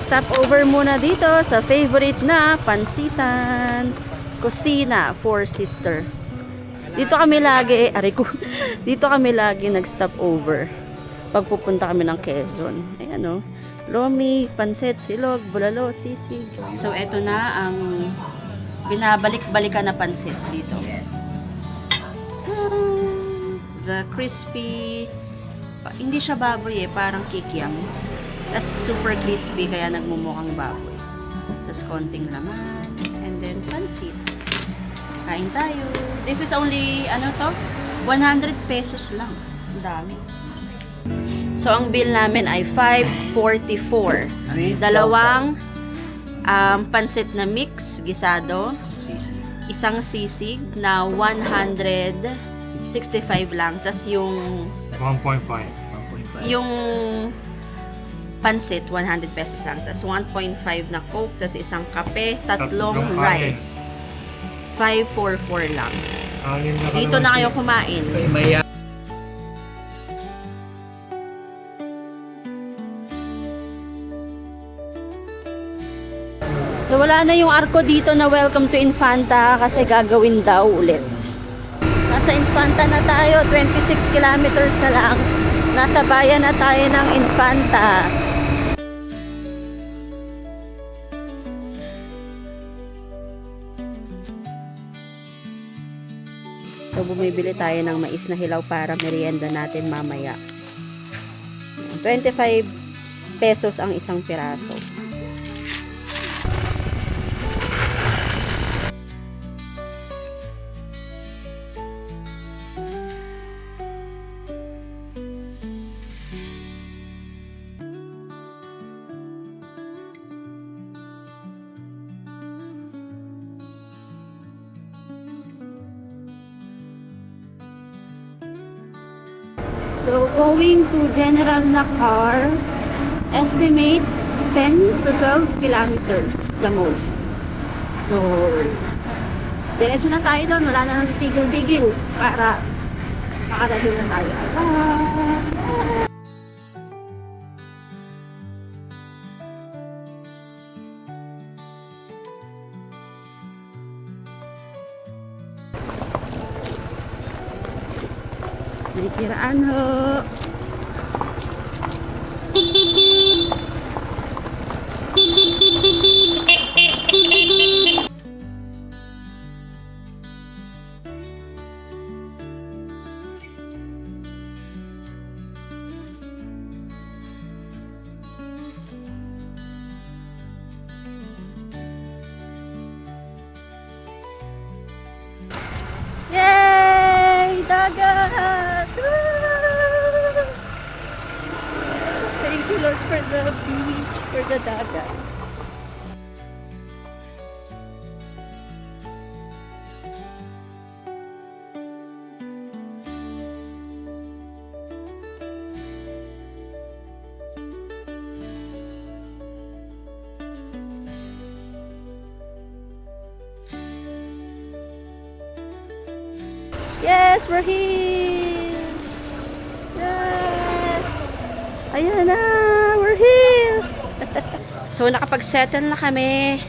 Stop over muna dito sa favorite na Pansitan Kusina Four Sister. Dito kami lagi, dito kami lagi nag-stop over pag pupunta kami ng Quezon. Ayan o, lomi, pansit, silog, bulalo, sisig. So eto na ang binabalik-balikan na pansit dito. Yes. The crispy, hindi siya baboy parang kikiam. Tapos super crispy kaya nagmumukhang baboy. Tapos konting laman. And then pansit. Kain tayo. This is only, 100 pesos lang. Ang dami. So, ang bill namin ay 544. Dalawang pansit na mix, gisado. Isang sisig na 165 lang. Tapos yung 1.5. yung pansit, 100 pesos lang. Tapos 1.5 na Coke, tapos isang kape, tatlong rice. 544 lang. Dito na kayo kumain. So wala na yung arko dito na welcome to Infanta kasi gagawin daw ulit. Nasa Infanta na tayo, 26 kilometers na lang. Nasa bayan na tayo ng Infanta. So bumibili tayo ng mais na hilaw para merienda natin mamaya. 25 pesos ang isang piraso. So, going to General Nakar, estimate 10 to 12 kilometers the most. So, diretso na tayo doon. Wala na nang tigil-tigil para makarating na tayo. May kiraan ho. Yay! Dagat! Thank you, Lord, for the beach, for the dagat. Yes, we're here! Yes! Ayan na! We're here! So, nakapag-settle na kami.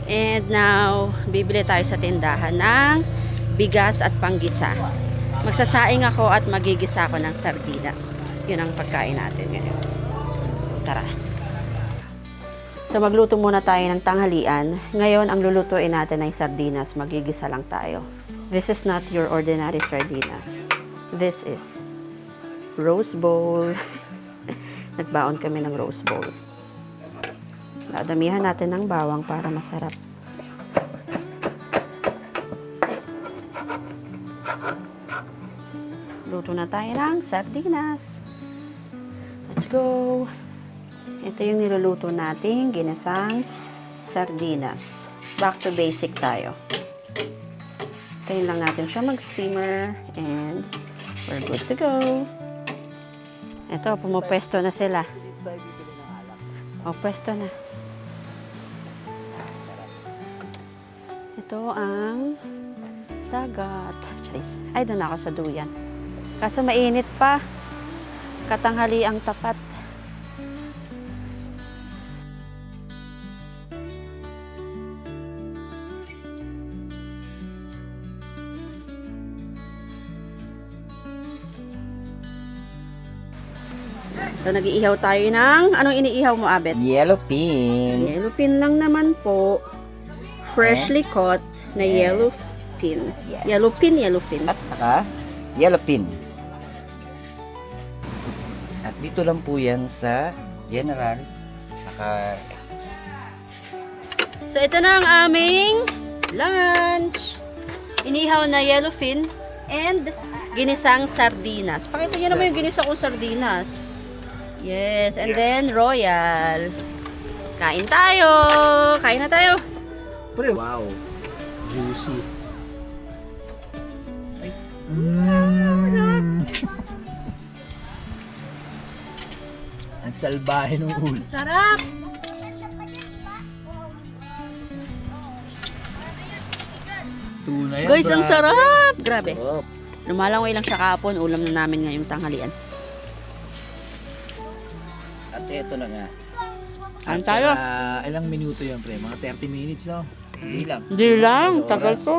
And now, bibili tayo sa tindahan ng bigas at panggisa. Magsasaing ako at magigisa ako ng sardinas. Yun ang pagkain natin ngayon. Tara! So, magluto muna tayo ng tanghalian. Ngayon, ang lulutuin natin ay sardinas. Magigisa lang tayo. This is not your ordinary sardinas. This is rose bowl. Nagbaon kami ng rose bowl. Dadamihan natin ng bawang para masarap. Luto na tayo ng sardinas. Let's go. Ito yung niluluto nating ginisang sardinas. Back to basic tayo. Tayin lang natin siya mag-simmer and we're good to go. Ito, pumupwesto na sila. Pwesto na. Ito ang dagat. Charis. Ay, doon ako sa duyan. Kaso mainit pa. Katanghali ang tapat. So, nag-iihaw tayo ng... Anong iniihaw mo, Abet? Yellow pin. Yellow pin lang naman po. Freshly caught na Yes. yellow pin. Yes. Yellow pin, yellow pin. At saka, yellow pin. At dito lang po yan sa General. So, ito na ang aming lunch. Inihaw na yellowfin and ginisang sardinas. Pakita nyo naman yung ginisa kong sardinas. Yes, and then royal. Kain tayo! Kain na tayo! Pre, wow. Juicy. Ay. Ang salbahe ng ulo. Sarap! Tuna yan, Guys, ang brad. sarap! Grabe. Sarap. Lumalangoy lang siya kahapon. Ulam na namin ngayong tanghalian. At ito na nga. Kain tayo. Ilang minuto yan, pre? Mga 30 minutes, no? Hindi lang. Hindi lang. Oras. Tagal ko.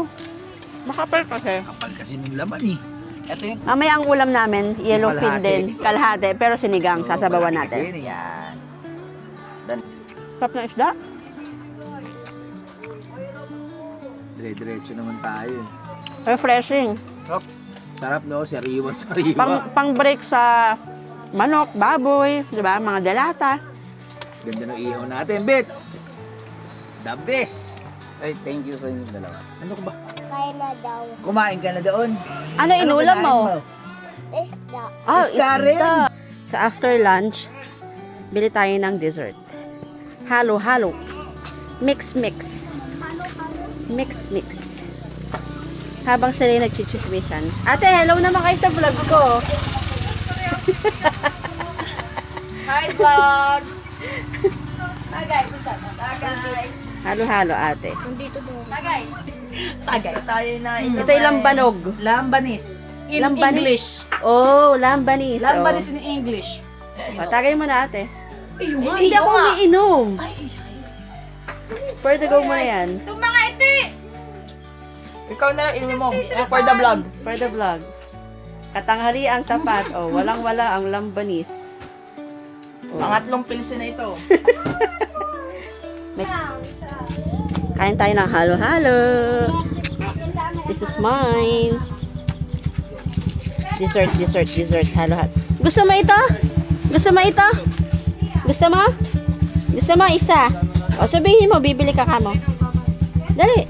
Makapal kasi. Kapal kasi ng laman, eh. Ito yung Mamaya ang ulam namin, yellowfin kalahati. din. Kalahati. Pero sinigang. Sasabawan malaki natin. kasi yan. Dan, Sarap na isda. Dire-diretso naman tayo, eh. Refreshing. Sarap, no? Sariwa. Pang break sa manok, baboy, 'di ba? Mga delata. Ganda ng ihaw natin, bet. The best. ay, thank you sa inyong dalawa. Ano ka ba? Kaya na daw. Kumain ka na doon. Ano inulam mo? Isda. Ah, Isda rin. Sa after lunch, bili tayo ng dessert. Halo-halo. Mix-mix. Mix-mix. Habang sila nagchichismisan. Ate, hello naman kayo sa vlog ko. Hi, vlog! Tagay, busan. Tagay. Halo-halo, ate. Tagay. Tagay. Tayo na. Ito yung lambanog. Lambanis. In Lambanis? English. Oh, lambanis. Lambanis Oh. in English. Tagay mo na, ate. Ay, Hindi ako umiinom. Ay, For the go mo na yan. itong mga iti! Ikaw na lang inumin mo. For the vlog. For the vlog. Katanghali ang tapat. Oh, walang-wala ang lambanis. Oh. Pangatlong pilsi na ito. Kain tayo ng halo-halo. This is mine. Dessert. Halo-halo. Gusto mo ito? Gusto mo ito? Gusto mo? Gusto mo isa? O sabihin mo, bibili ka kamo. Dali.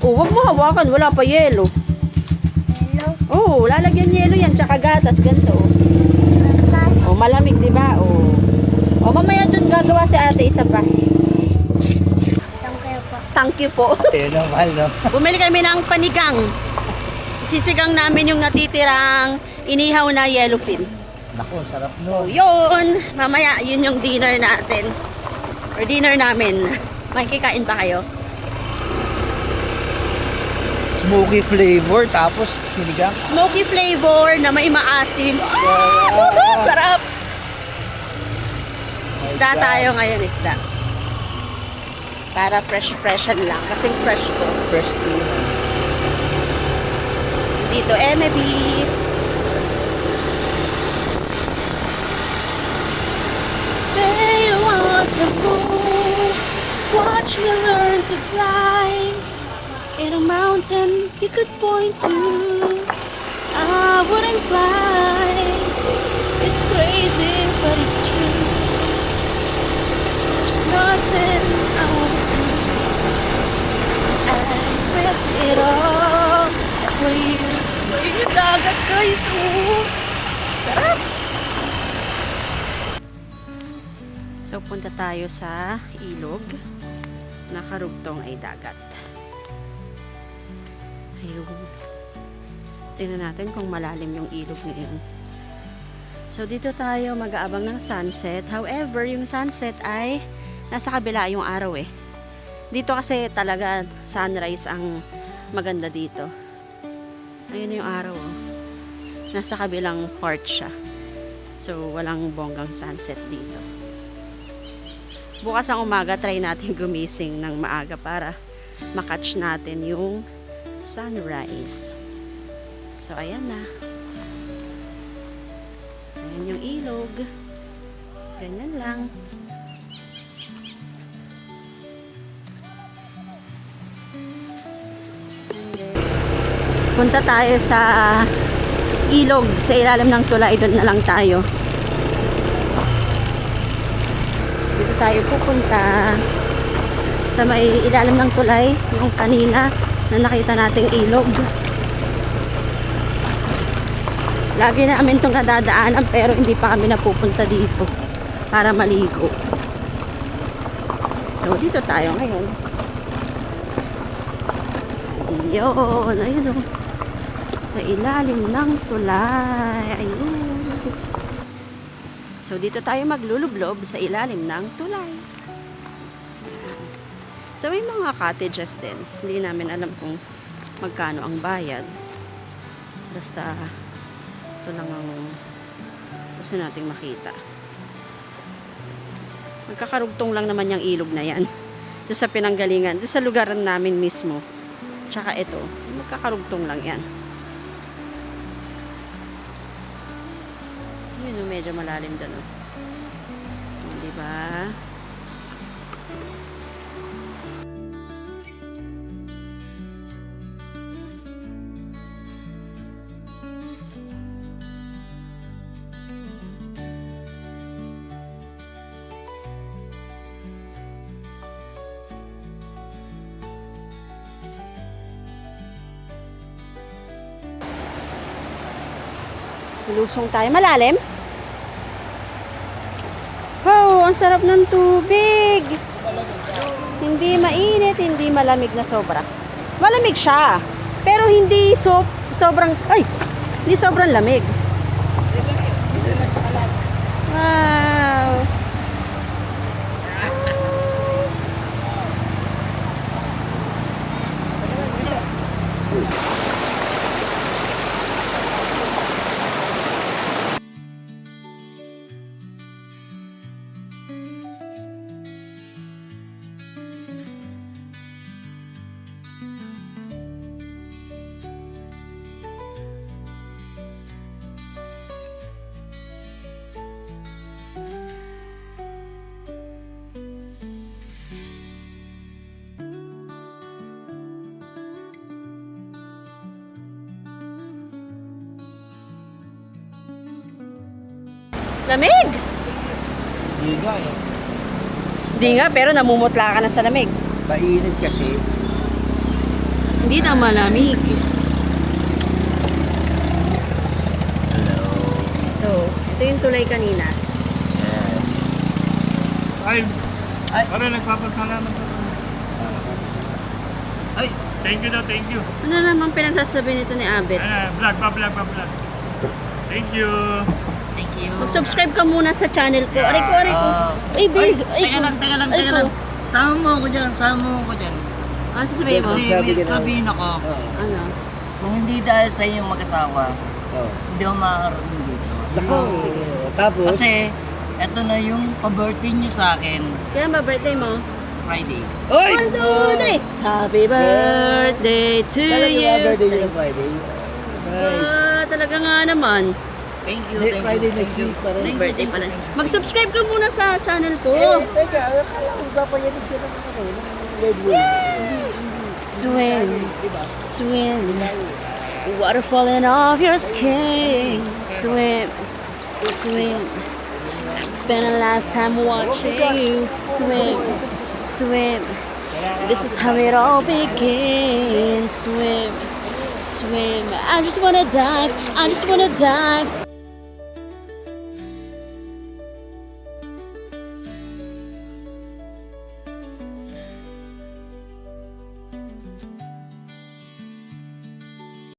Oh, wag mo hawakan. Wala pa yelo. Oh, lalagyan yelo yan. Tsaka gatas. Ganito. Oh, malamig, di ba? Oh. Oh, mamaya dun gagawa si ate isa pa. Thank you po. Ayun ang mahal, no? Bumili kami ng panigang. Sisigang namin yung natitirang inihaw na yellowfin. Naku, sarap, So, no? yun. Mamaya, yun yung dinner natin. Or dinner namin. Makikikain pa kayo? Smoky flavor, tapos sinigang. Smoky flavor na may maasim. Oh, sarap! Isda tayo ngayon, isda. Para fresh-freshan lang. Kasing fresh ko. Fresh tuna. Dito, beef. Say you want the moon. Watch me learn to fly. In a mountain you could point to. I wouldn't fly. It's crazy, but it's true. There's nothing I won't do. I'd risk it all for you. Yung dagat guys, oh. Sarap! So, punta tayo sa ilog. Nakarugtong ay dagat. Ayun. Tingnan natin kung malalim yung ilog ngayon. So, dito tayo mag-aabang ng sunset. However, yung sunset ay nasa kabila yung araw eh. Dito kasi talaga sunrise ang maganda dito. Ayun yung araw oh. Nasa kabilang part siya. So, walang bonggang sunset dito. Bukas ang umaga, try natin gumising ng maaga para makatch natin yung sunrise. So, ayan na. Ayan namin yung ilog. Ganyan lang. Punta tayo sa ilog, sa ilalim ng tulay. Doon na lang tayo. Dito tayo pupunta sa may ilalim ng tulay, yung kanina na nakita nating ilog. Lagi namin itong nadadaanan pero hindi pa kami napupunta dito para maligo. So dito tayo ngayon. Ayun, ayun o. Sa ilalim ng tulay. Ayun. So dito tayo maglulublob sa ilalim ng tulay. So may mga cottages din. Hindi namin alam kung magkano ang bayad. Basta ito lang ang gusto nating makita. Magkakarugtong lang naman yung ilog na yan. Doon sa pinanggalingan. Doon sa lugar namin mismo. Tsaka ito. Magkakarugtong lang yan. Yun o, medyo malalim doon o. Diba? Lusong tayo. Malalim? Wow, ang sarap ng tubig. Hindi mainit, hindi malamig na sobra. Malamig siya. Pero hindi sobrang, ay, hindi sobrang lamig. Wow. Lamig! Hindi nga eh. Hindi nga, pero namumutla ka na sa lamig. Mainit kasi. Hindi na malamig. Hello. Ito yung tulay kanina. Yes. Ay, Ay. parang nagpapasalamat ako. Ay! Thank you daw, thank you. Ano namang pinagsasabi nito ni Abet? Vlog. Thank you. Thank you. Mag-subscribe ka muna sa channel ko. Aray ko. Ay, babe. Ay, Teka lang. Sama mo ako dyan. Ano sasabihin mo? Kasi may sabihin ako, Ano? kung hindi dahil sa inyong mag-asawa, hindi ako makakarating dito. Sige. Tapos, Kasi, eto na yung pa-birthday nyo sa akin, Kailan ba birthday mo? Friday. oy! 1, 2, 3! Happy birthday to Talaga you! ba birthday niya Friday? Nice. Talaga nga naman. Thank you, Hindi, Friday next week pa rin. Birthday pala. Mag-subscribe ka muna sa channel ko. Teka, akala ko papayanig ka ng ano, ng Red Bull. Swim, swim, water falling off your skin. Swim, swim. Spend a lifetime watching you swim, swim. This is how it all begins. Swim, swim. I just wanna dive.